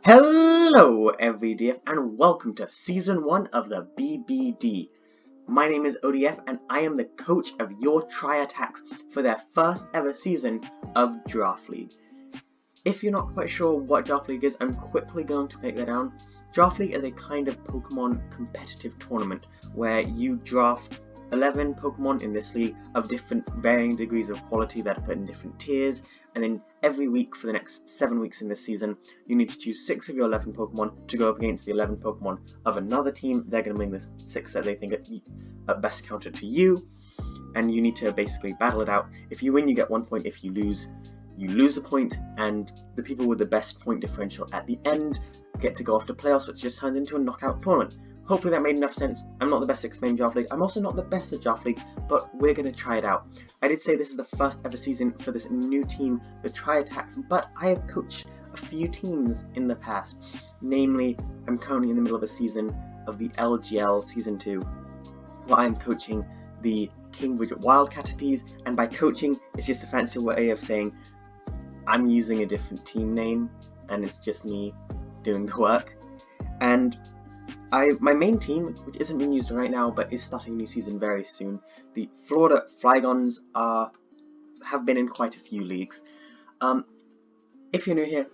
Hello everydf and welcome to Season 1 of the BBD. My name is ODF and I am the coach of your Tri-Attacks for their first ever season of Draft League. If you're not quite sure what Draft League is, I'm quickly going to break that down. Draft League is a kind of Pokemon competitive tournament where you draft 11 Pokemon in this league of different varying degrees of quality that are put in different tiers, and then every week for the next 7 weeks in this season, you need to choose 6 of your 11 Pokemon to go up against the 11 Pokemon of another team. They're going to bring the 6 that they think are best counted to you, and you need to basically battle it out. If you win, you get 1 point. If you lose a point, and the people with the best point differential at the end get to go off to playoffs, which just turns into a knockout tournament. Hopefully that made enough sense. I'm not the best at explaining Draft League. I'm also not the best at Draft League, but we're going to try it out. I did say this is the first ever season for this new team, the Tri-Attacks, but I have coached a few teams in the past. Namely, I'm currently in the middle of a season of the LGL Season 2, where I'm coaching the Cambridge Wildcaterpies, and by coaching, it's just a fancy way of saying I'm using a different team name, and it's just me doing the work. And my main team, which isn't being used right now, but is starting a new season very soon, the Florida Flygons have been in quite a few leagues. If you're new here,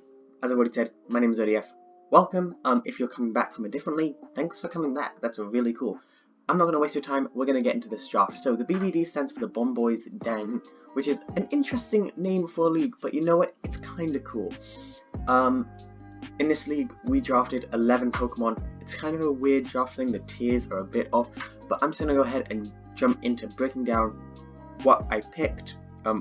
as I've already said, my name is ODF. Welcome. If you're coming back from a different league, thanks for coming back. That's really cool. I'm not going to waste your time. We're going to get into this draft. So the BBD stands for the Bomb Boys Den, which is an interesting name for a league, but you know what? It's kind of cool. In this league, we drafted 11 Pokemon. It's kind of a weird draft thing. The tiers are a bit off, but I'm just going to go ahead and jump into breaking down what I picked,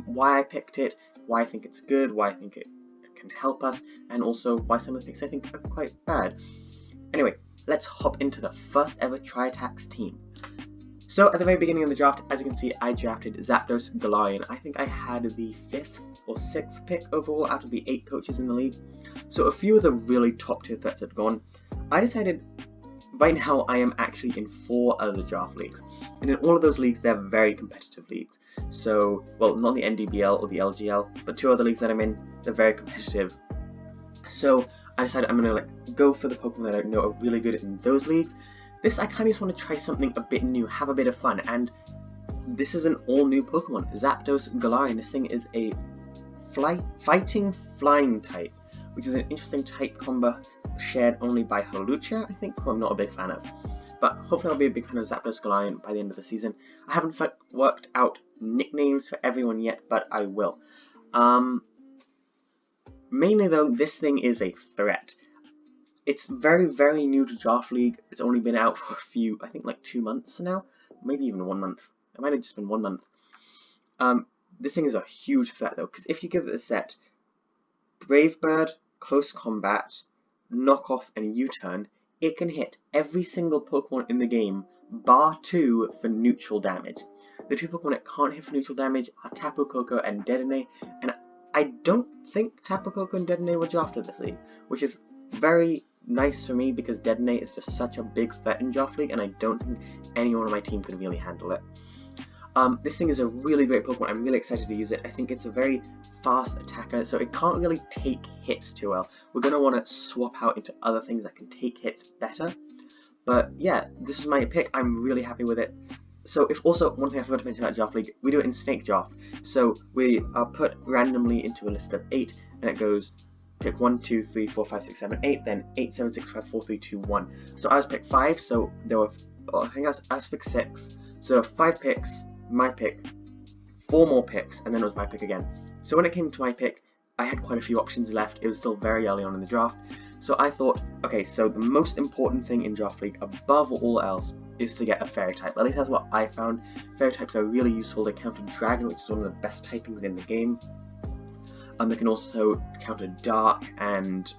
why I picked it, why I think it's good, why I think it can help us, and also why some of the picks I think are quite bad. Anyway, let's hop into the first ever Tri-Attacks team. So at the very beginning of the draft, as you can see, I drafted Zapdos Galarian. I think I had the 5th or 6th pick overall out of the 8 coaches in the league. So a few of the really top tier threats had gone. I decided right now I am actually in 4 other draft leagues. And in all of those leagues, they're very competitive leagues. So, well, not the NDBL or the LGL, but 2 other leagues that I'm in, they're very competitive. So I decided I'm going to go for the Pokemon that I know are really good in those leagues. This, I kind of just want to try something a bit new, have a bit of fun, and this is an all-new Pokemon, Zapdos Galarian. This thing is a fighting flying type, which is an interesting type combo shared only by Holucha, I think, who I'm not a big fan of. But hopefully I'll be a big fan of Zapdos Galarian by the end of the season. I haven't worked out nicknames for everyone yet, but I will. Mainly though, this thing is a threat. It's very, very new to Draft League. It's only been out for a few, I think like 2 months now, maybe even 1 month. It might have just been 1 month. This thing is a huge threat though, because if you give it a set, Brave Bird, Close Combat, Knockoff, and U-Turn, it can hit every single Pokemon in the game, bar 2 for neutral damage. The 2 Pokemon it can't hit for neutral damage are Tapu Koko and Dedenne, and I don't think Tapu Koko and Dedenne were drafted this league, which is very nice for me because Dedenne is just such a big threat in Draft League, and I don't think anyone on my team could really handle it. This thing is a really great Pokemon. I'm really excited to use it. I think it's a very fast attacker, so it can't really take hits too well. We're going to want to swap out into other things that can take hits better. But yeah, this is my pick. I'm really happy with it. So if also, one thing I forgot to mention about Draft League, we do it in Snake Draft. So we are put randomly into a list of 8, and it goes pick 1, 2, 3, 4, 5, 6, 7, 8, then 8, 7, 6, 5, 4, 3, 2, 1. So I was picked 5, so there were, I think I was picked 6. So there were 5 picks, my pick, 4 more picks, and then it was my pick again. So when it came to my pick, I had quite a few options left. It was still very early on in the draft. So I thought, okay, so the most important thing in Draft League, above all else, is to get a Fairy type. At least that's what I found. Fairy types are really useful. They counter Dragon, which is one of the best typings in the game. They can also counter Dark and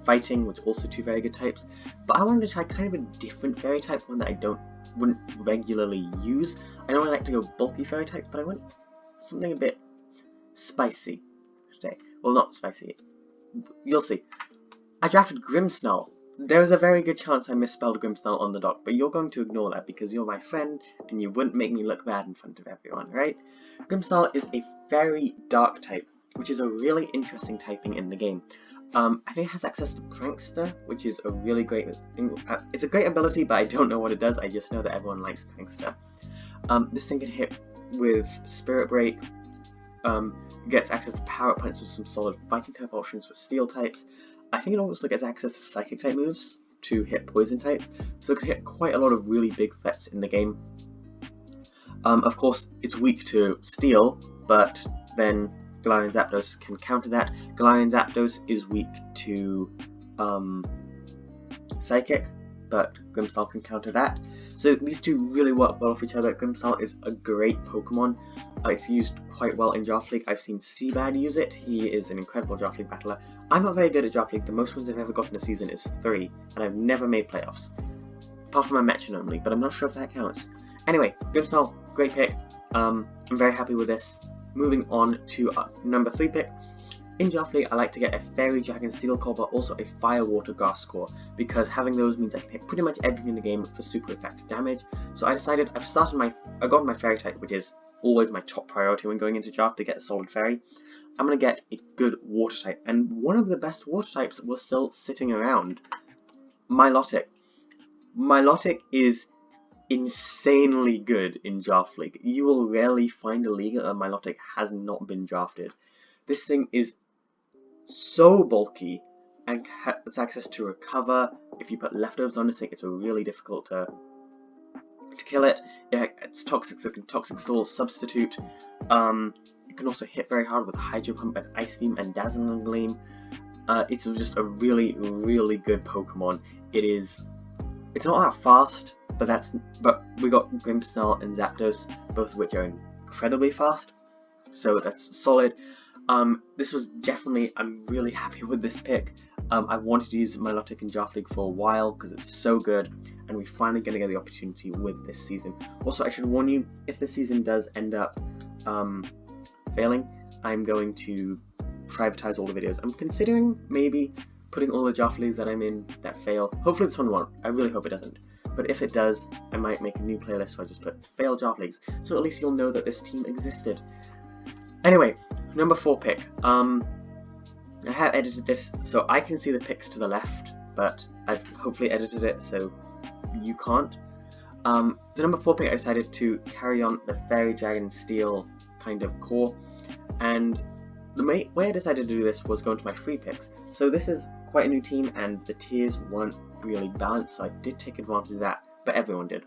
Fighting, which are also 2 very good types. But I wanted to try kind of a different Fairy type, one that I wouldn't regularly use. I know I like to go bulky Fairy types, but I want something a bit spicy today. Well, not spicy. You'll see. I drafted Grimstal. There's a very good chance I misspelled Grimstal on the doc, but you're going to ignore that because you're my friend and you wouldn't make me look bad in front of everyone, right? Grimstal is a very dark type, which is a really interesting typing in the game. I think it has access to Prankster, which is a really great thing. It's a great ability, but I don't know what it does. I just know that everyone likes Prankster. This thing can hit with Spirit Break. Gets access to power up points with some solid fighting type options for steel types. I think it also gets access to psychic type moves to hit poison types, so it can hit quite a lot of really big threats in the game. Of course, it's weak to steel, but then Galarian Zapdos can counter that. Galarian Zapdos is weak to Psychic, but Grimstal can counter that. So these two really work well with each other. Grimstal is a great Pokemon. It's used quite well in Draft League. I've seen Seabad use it. He is an incredible Draft League battler. I'm not very good at Draft League. The most wins I've ever gotten a season is 3, and I've never made playoffs. Apart from my Metronome League, but I'm not sure if that counts. Anyway, Grimstal, great pick. I'm very happy with this. Moving on to number 3 pick. In Draft League, I like to get a Fairy, Dragon, Steel Core, but also a Fire, Water, Grass core, because having those means I can hit pretty much everything in the game for super effective damage. So I decided I've got my Fairy type, which is always my top priority when going into draft to get a solid Fairy. I'm going to get a good Water type, and one of the best Water types was still sitting around, Mylotic. Mylotic is insanely good in Draft League. You will rarely find a league where Mylotic has not been drafted. This thing is so bulky and has access to recover. If you put leftovers on this thing, it's really difficult to kill it. It's toxic, so it can Toxic Stall, Substitute. It can also hit very hard with Hydro Pump and Ice Beam and Dazzling Gleam. It's just a really, really good Pokemon. It's not that fast, but we got Grimstal and Zapdos, both of which are incredibly fast. So that's solid. This was definitely, I'm really happy with this pick. I wanted to use Mylotic in Draft League for a while because it's so good, and we're finally going to get the opportunity with this season. Also, I should warn you, if this season does end up failing, I'm going to privatize all the videos. I'm considering maybe putting all the Draft Leagues that I'm in that fail. Hopefully this one won't. I really hope it doesn't. But if it does, I might make a new playlist where I just put failed Draft Leagues, so at least you'll know that this team existed. Anyway, number 4 pick. I have edited this so I can see the picks to the left, but I've hopefully edited it so you can't. The number 4 pick, I decided to carry on the Fairy, Dragon, Steel kind of core, and the way I decided to do this was going to my 3 picks. So this is quite a new team, and the tiers weren't really balanced, so I did take advantage of that, but everyone did.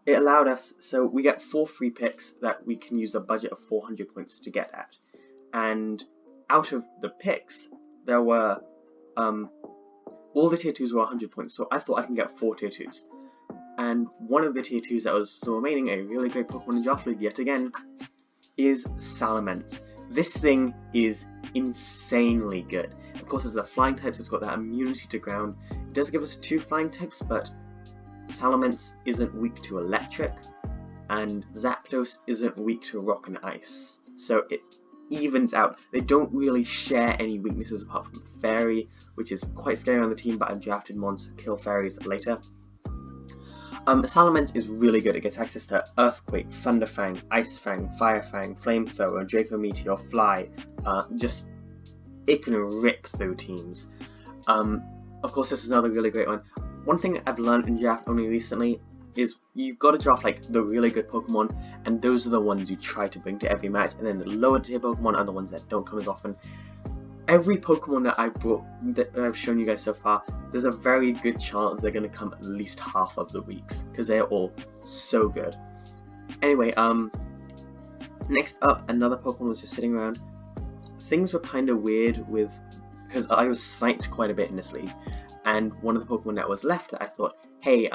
It allowed us, so we get 4 free picks that we can use a budget of 400 points to get at. And out of the picks, there were, all the tier 2s were 100 points, so I thought I can get 4 tier 2s. And one of the tier 2s that was still remaining, a really great Pokemon in Draft League yet again, is Salamence. This thing is insanely good. Of course, it's a flying type, so it's got that immunity to ground. It does give us 2 flying types, but Salamence isn't weak to electric, and Zapdos isn't weak to rock and ice. So it evens out. They don't really share any weaknesses apart from Fairy, which is quite scary on the team, but I've drafted mons to kill Fairies later. Salamence is really good. It gets access to Earthquake, Thunderfang, Icefang, Firefang, Flamethrower, Draco Meteor, Fly. It can rip through teams. Of course, this is another really great one. One thing I've learned in draft only recently is you've got to draft like the really good Pokemon, and those are the ones you try to bring to every match, and then the lower tier Pokemon are the ones that don't come as often. Every Pokemon that I've shown you guys so far, there's a very good chance they're going to come at least half of the weeks, because they're all so good. Anyway, next up, another Pokemon was just sitting around. Things were kind of weird because I was sniped quite a bit in this league, and one of the Pokemon that was left, I thought, hey,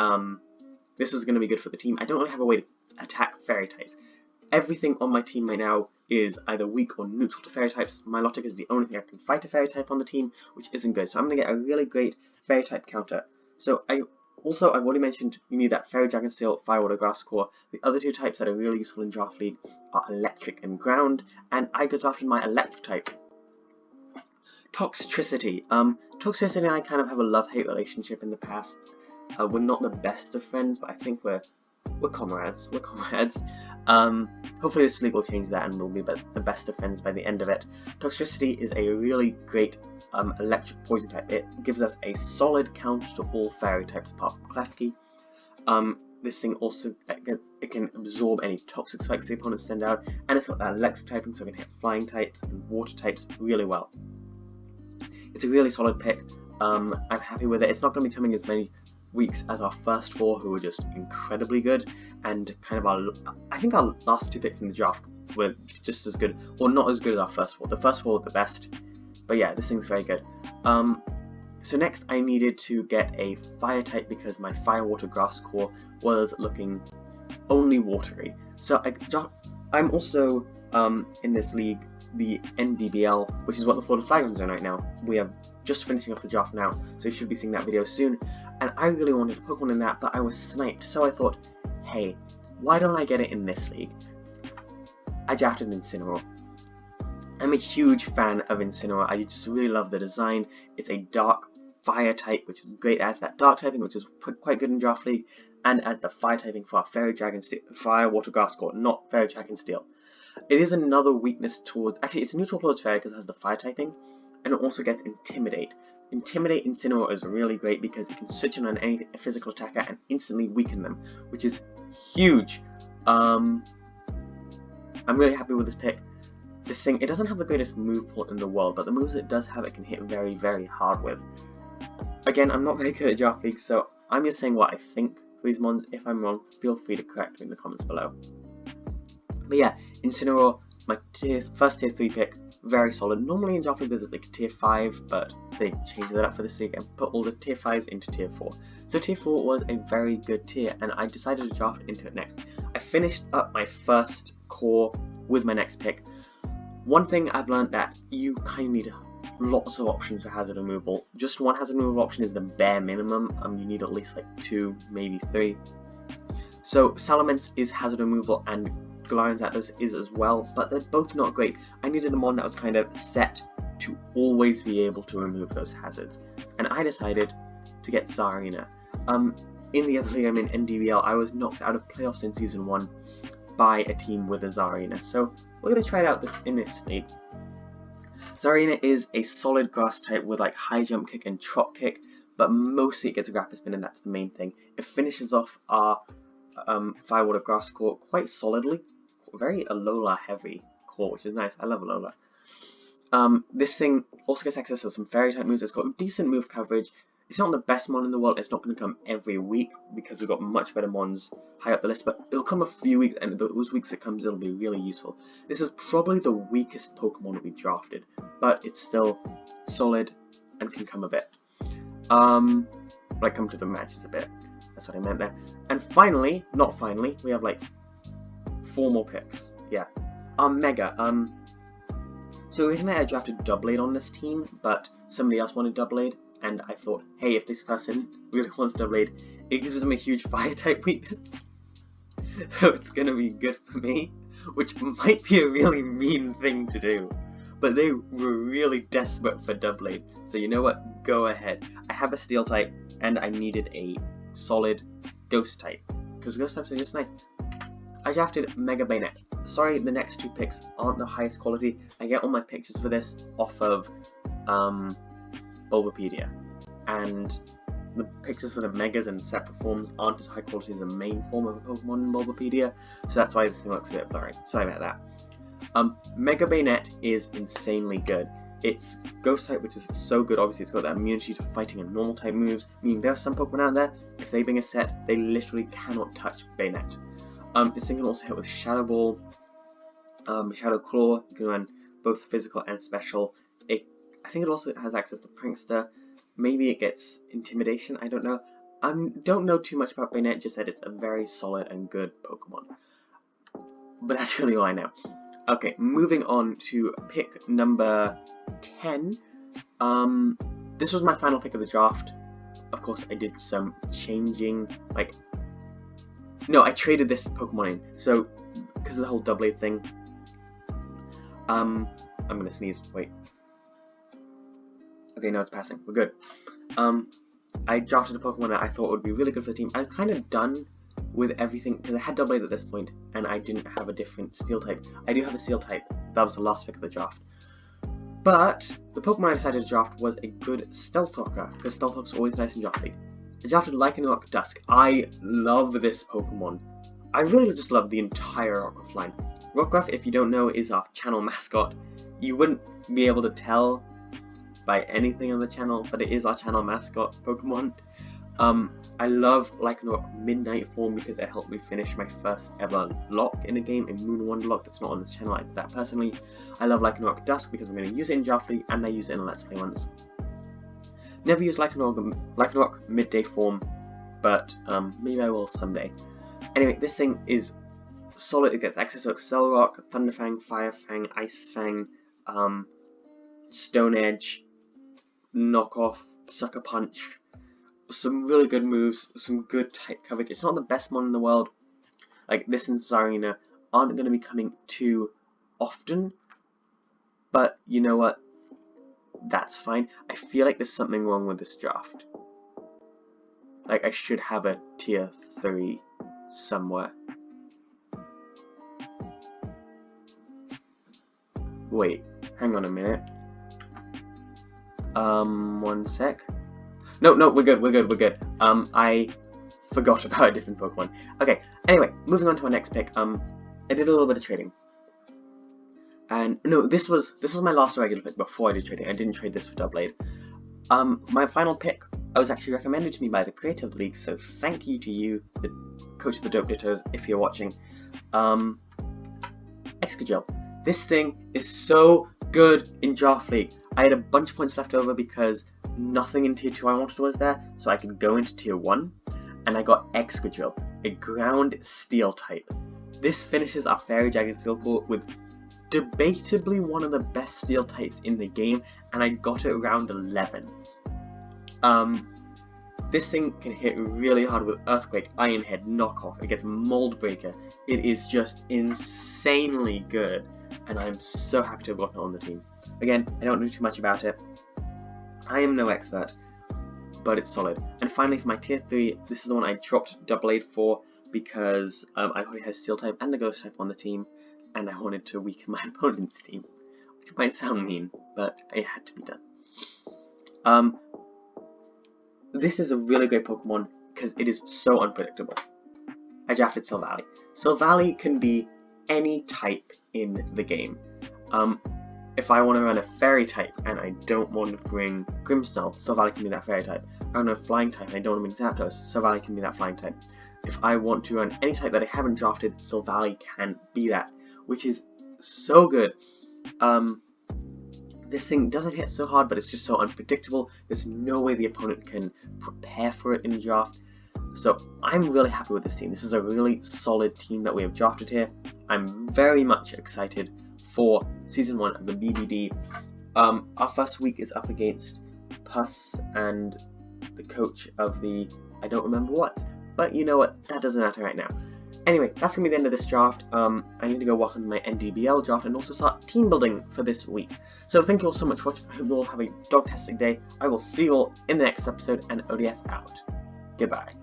this was going to be good for the team. I don't really have a way to attack Fairy types. Everything on my team right now is either weak or neutral to Fairy types. Mylotic is the only thing I can fight a Fairy type on the team, which isn't good. So I'm going to get a really great Fairy type counter. So I've already mentioned you need that Fairy, Dragon, Steel, Fire, Water, Grass core. The other 2 types that are really useful in Draft League are Electric and Ground, and I got drafted my Electric type. Toxicity. Toxicity and I kind of have a love-hate relationship in the past. We're not the best of friends, but I think we're comrades. We're comrades. Hopefully this league will change that and we'll be the best of friends by the end of it. Toxicity is a really great electric poison type. It gives us a solid counter to all fairy types apart from Klefki. This thing also, it can absorb any toxic spikes the opponents send out, and it's got that electric typing, so it can hit flying types and water types really well. It's a really solid pick. I'm happy with it. It's not going to be coming as many weeks as our first 4, who were just incredibly good, and kind of I think our last 2 picks in the draft were just as good, or not as good as our first 4. The first 4 were the best, but yeah, this thing's very good. So next I needed to get a fire type because my fire water grass core was looking only watery. So I'm also in this league, the NDBL, which is what the Florida Flagons are right now. We are just finishing off the draft now, so you should be seeing that video soon. And I really wanted a Pokemon in that, but I was sniped, so I thought, hey, why don't I get it in this league? I drafted Incineroar. I'm a huge fan of Incineroar. I just really love the design. It's a dark fire type, which is great as that dark typing, which is quite good in Draft League, and as the fire typing for our Fairy Dragon Steel, Fire Water Grass core, not Fairy Dragon Steel. It is another weakness towards, actually it's neutral towards Fairy because it has the fire typing, and it also gets Intimidate. Intimidate Incineroar is really great because it can switch in on any physical attacker and instantly weaken them, which is huge. I'm really happy with this pick. This thing, it doesn't have the greatest move pool in the world, but the moves it does have it can hit very, very hard with. Again, I'm not very good at Draft League, so I'm just saying what I think for these mons. If I'm wrong, feel free to correct me in the comments below. But yeah, Incineroar, my first tier 3 pick, very solid. Normally in Draft League there's like a tier 5, but they changed that up for this league and put all the tier 5s into tier 4. So tier 4 was a very good tier, and I decided to draft into it next. I finished up my first core with my next pick. One thing I've learned that you kind of need lots of options for hazard removal. Just one hazard removal option is the bare minimum. You need at least like 2, maybe 3. So Salamence is hazard removal and Galarian Zapdos is as well, but they're both not great. I needed a mon that was kind of set to always be able to remove those hazards, and I decided to get Zarina. In the other league I'm in, NDBL, I was knocked out of playoffs in Season 1 by a team with a Zarina, so we're going to try it out in this league. Zarina is a solid grass type with like high jump kick and trot kick, but mostly it gets a rapid spin and that's the main thing. It finishes off our Fire Water Grass core quite solidly. Very Alola heavy core, which is nice. I love Alola. This thing also gets access to some fairy type moves. It's got decent move coverage. It's not the best mon in the world. It's not going to come every week because we've got much better mons high up the list, but it'll come a few weeks, and those weeks it comes, it'll be really useful. This is probably the weakest Pokemon we've drafted, but it's still solid and can come a bit. Like come to the matches a bit. That's what I meant there. And finally, not finally, we have like 4 more picks. Yeah. Mega. So originally I drafted Doublade on this team, but somebody else wanted Doublade, and I thought, hey, if this person really wants Doublade, it gives them a huge fire type weakness. So it's gonna be good for me, which might be a really mean thing to do. But they were really desperate for Doublade, so you know what? Go ahead. I have a Steel type, and I needed a solid Ghost type, because Ghost types are just nice. I drafted Mega Bayonet. Sorry, the next 2 picks aren't the highest quality. I get all my pictures for this off of Bulbapedia, and the pictures for the Megas and separate forms aren't as high quality as the main form of a Pokemon in Bulbapedia, so that's why this thing looks a bit blurry. Sorry about that. Mega Bayonet is insanely good. It's Ghost type, which is so good. Obviously, it's got that immunity to fighting and normal type moves, meaning there are some Pokemon out there, if they bring a set, they literally cannot touch Bayonet. This thing can also hit with Shadow Ball, Shadow Claw. You can run both physical and special. I think it also has access to Prankster. Maybe it gets Intimidation, I don't know. I don't know too much about Bayonet, just that it's a very solid and good Pokemon. But that's really all I know. Okay, moving on to pick number 10. This was my final pick of the draft. Of course, I did some changing, no, I traded this Pokemon in, so, because of the whole Doublade thing, I'm gonna sneeze, wait. Okay, no, it's passing, we're good. I drafted a Pokemon that I thought would be really good for the team. I was kind of done with everything, because I had Doublade at this point, and I didn't have a different Steel type. I do have a Steel type, that was the last pick of the draft. But the Pokemon I decided to draft was a good Stealth Rocker, because Stealth Rock's always nice in Draft League. I drafted Lycanroc Dusk. I love this Pokemon. I really just love the entire Rockruff line. Rockruff, if you don't know, is our channel mascot. You wouldn't be able to tell by anything on the channel, but it is our channel mascot Pokemon. I love Lycanroc Midnight form because it helped me finish my first ever lock in a game, a Moon Wonder lock that's not on this channel. I did that personally. I love Lycanroc Dusk because I'm going to use it in Draft League and I use it in Let's Play once. Never used Lycanroc Midday form, but maybe I will someday. Anyway, this thing is solid. It gets access to Excel Rock, Thunderfang, Firefang, Ice Fang, Stone Edge, Knockoff, Sucker Punch. Some really good moves, some good type coverage. It's not the best one in the world. Like this and Zarina aren't going to be coming too often, but you know what? That's fine. I feel like there's something wrong with this draft. Like I should have a tier 3 somewhere. Wait, hang on a minute. One sec. No, we're good. I forgot about a different Pokemon. Okay, anyway, moving on to our next pick. I did a little bit of trading. And no, this was my last regular pick before I did trading. I didn't trade this for Doublade. My final pick was actually recommended to me by the Creative League, so thank you to you, the coach of the Dope Dittos, if you're watching. Excajill. This thing is so good in Draft League. I had a bunch of points left over because nothing in tier 2 I wanted was there, so I could go into tier 1, and I got Excajill, a ground steel type. This finishes our Fairy Dragon Steel Core with debatably one of the best steel types in the game, and I got it round 11. This thing can hit really hard with Earthquake, Iron Head, Knockoff, it gets Mold Breaker. It is just insanely good, and I'm so happy to have gotten it on the team. Again, I don't know too much about it. I am no expert, but it's solid. And finally, for my tier 3, this is the one I dropped Doublade for because I already had Steel type and the Ghost type on the team, and I wanted to weaken my opponent's team, which might sound mean, but it had to be done. This is a really great Pokemon because it is so unpredictable. I drafted Silvally. Silvally can be any type in the game. If I want to run a Fairy type and I don't want to bring Grimstal, Silvally can be that Fairy type. I run a Flying type and I don't want to bring Zapdos, Silvally can be that Flying type. If I want to run any type that I haven't drafted, Silvally can be that, which is so good. This thing doesn't hit so hard, but it's just so unpredictable. There's no way the opponent can prepare for it in the draft. So I'm really happy with this team. This is a really solid team that we have drafted here. I'm very much excited for Season 1 of the BBD. Our first week is up against Puss and the coach of the I don't remember what, but you know what, that doesn't matter right now. Anyway, that's going to be the end of this draft. I need to go work on my NDBL draft and also start team building for this week. So thank you all so much for watching. I hope you all have a dog-tastic day. I will see you all in the next episode, and ODF out. Goodbye.